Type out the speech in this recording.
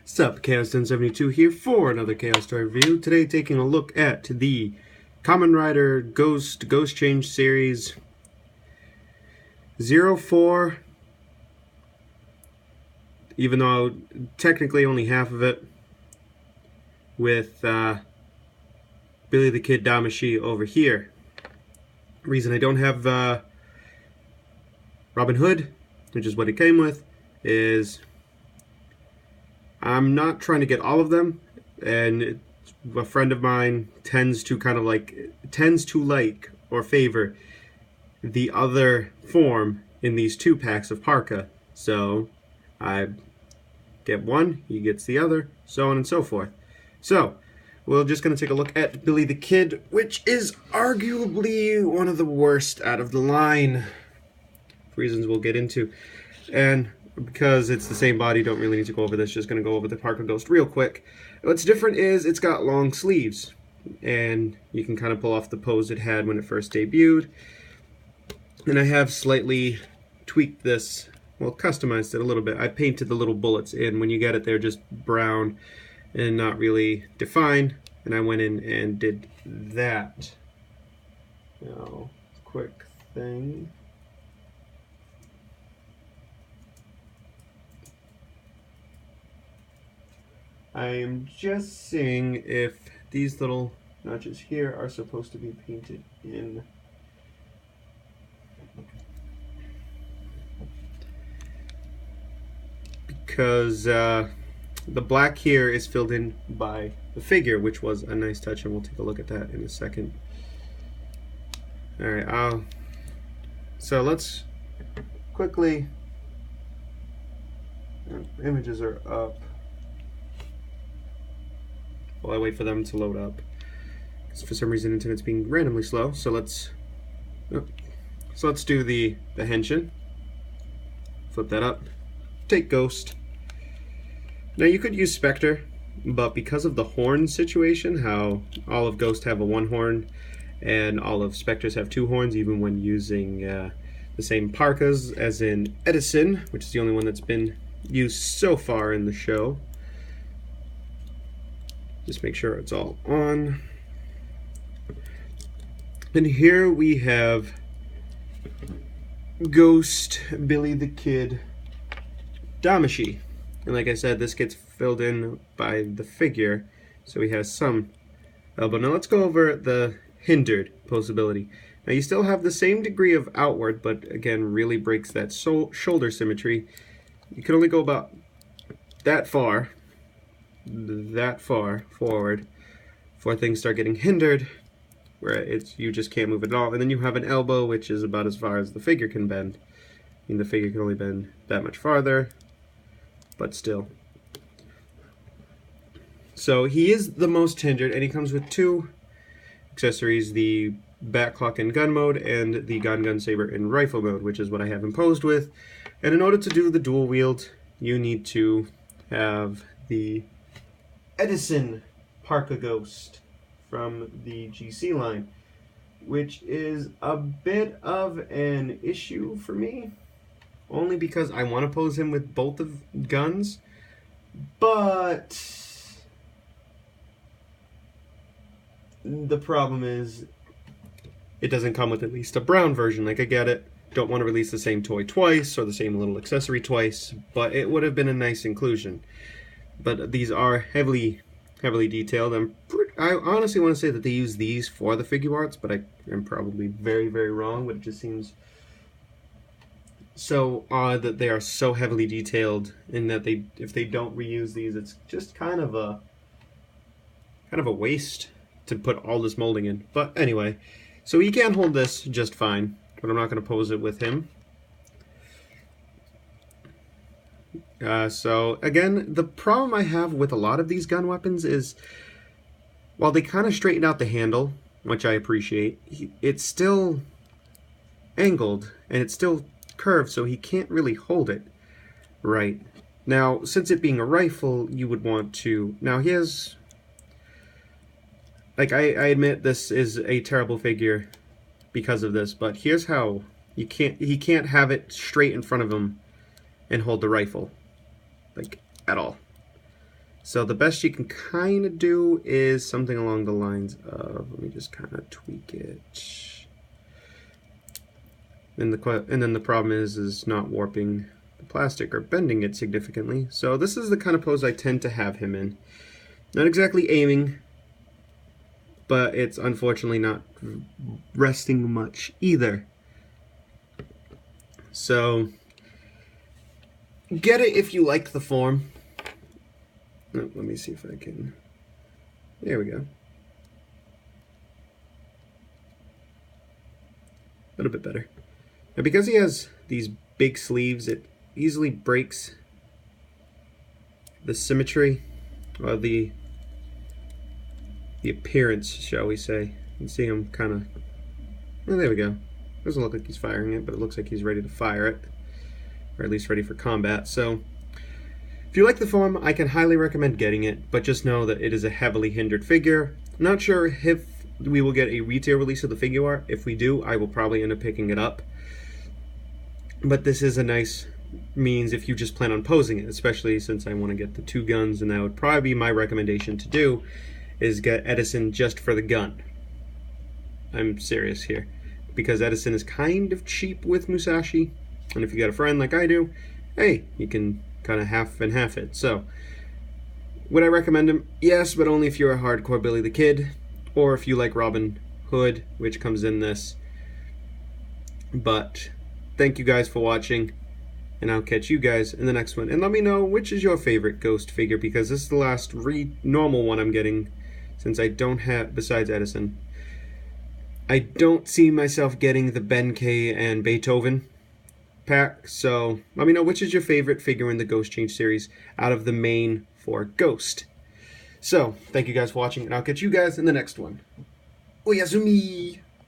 Sup, Chaos1072 here for another Chaos Toy review. Today taking a look at the Kamen Rider Ghost Change Series 04, even though technically only half of it, with Billy the Kid Damashii over here. Reason I don't have Robin Hood, which is what it came with, is I'm not trying to get all of them, and a friend of mine tends to like or favor the other form in these 2 packs of parka. So I get one, he gets the other, so on and so forth. So we're just going to take a look at Billy the Kid, which is arguably one of the worst out of the line, for reasons we'll get into. And because it's the same body, don't really need to go over this, just going to go over the Parka Ghost real quick. What's different is it's got long sleeves, and you can kind of pull off the pose it had when it first debuted. And I have slightly tweaked this, well, customized it a little bit. I painted the little bullets in. When you get it, they're just brown and not really defined, and I went in and did that. Now, quick thing. I am just seeing if these little notches here are supposed to be painted in. Because the black here is filled in by the figure, which was a nice touch, and we'll take a look at that in a second. Alright, so let's quickly, images are up. While I wait for them to load up, because for some reason internet's being randomly slow. So let's do the henshin. Flip that up. Take Ghost. Now you could use Spectre, but because of the horn situation, how all of Ghost have a 1 horn and all of Spectres have 2 horns, even when using the same parkas, as in Edison, which is the only one that's been used so far in the show. Just make sure it's all on. And here we have Ghost Billy the Kid Damashii. And like I said, this gets filled in by the figure, so he has some elbow. Now let's go over the hindered posability. Now you still have the same degree of outward, but again, really breaks that shoulder symmetry. You can only go about that far forward before things start getting hindered, where you just can't move it at all. And then you have an elbow, which is about as far as the figure can bend. I mean, the figure can only bend that much farther, but still. So he is the most hindered, and he comes with 2 accessories: the back clock in gun mode and the gun saber in rifle mode, which is what I have imposed with. And in order to do the dual wield, you need to have the Edison Parka Ghost from the GC line, which is a bit of an issue for me, only because I want to pose him with both of guns, but the problem is it doesn't come with at least a brown version. Like, I get it, don't want to release the same toy twice or the same little accessory twice, but it would have been a nice inclusion. But these are heavily detailed. I honestly want to say that they use these for the figure arts, but I am probably very wrong. But it just seems so odd that they are so heavily detailed, in that if they don't reuse these, it's just kind of a waste to put all this molding in. But anyway, so he can hold this just fine, but I'm not going to pose it with him. So again, the problem I have with a lot of these gun weapons is, while they kind of straighten out the handle, which I appreciate, it's still angled and it's still curved, so he can't really hold it right. Now, since it being a rifle, you would want to... Now he has... Like, I admit this is a terrible figure because of this, but here's how. He can't have it straight in front of him and hold the rifle. Like, at all. So the best you can kind of do is something along the lines of, let me just kind of tweak it. And then the problem is not warping the plastic or bending it significantly. So this is the kind of pose I tend to have him in. Not exactly aiming, but it's unfortunately not resting much either. So get it if you like the form. Oh, let me see if I can. There we go. A little bit better. Now because he has these big sleeves, it easily breaks the symmetry, or the appearance, shall we say. You can see him kind of, oh, there we go. Doesn't look like he's firing it, but it looks like he's ready to fire it, or at least ready for combat. So if you like the form, I can highly recommend getting it, but just know that it is a heavily hindered figure. Not sure if we will get a retail release of the figure art. If we do, I will probably end up picking it up. But this is a nice means if you just plan on posing it, especially since I want to get the two guns, and that would probably be my recommendation to do, is get Edison just for the gun. I'm serious here. Because Edison is kind of cheap with Musashi, and if you got a friend like I do, hey, you can kind of half and half it. So, would I recommend him? Yes, but only if you're a hardcore Billy the Kid, or if you like Robin Hood, which comes in this. But thank you guys for watching, and I'll catch you guys in the next one. And let me know which is your favorite Ghost figure, because this is the last normal one I'm getting, since I don't have, besides Edison, I don't see myself getting the Ben K and Beethoven pack. So let me know which is your favorite figure in the Ghost Change series out of the main 4 Ghost. So thank you guys for watching, and I'll catch you guys in the next one. Oyasumi!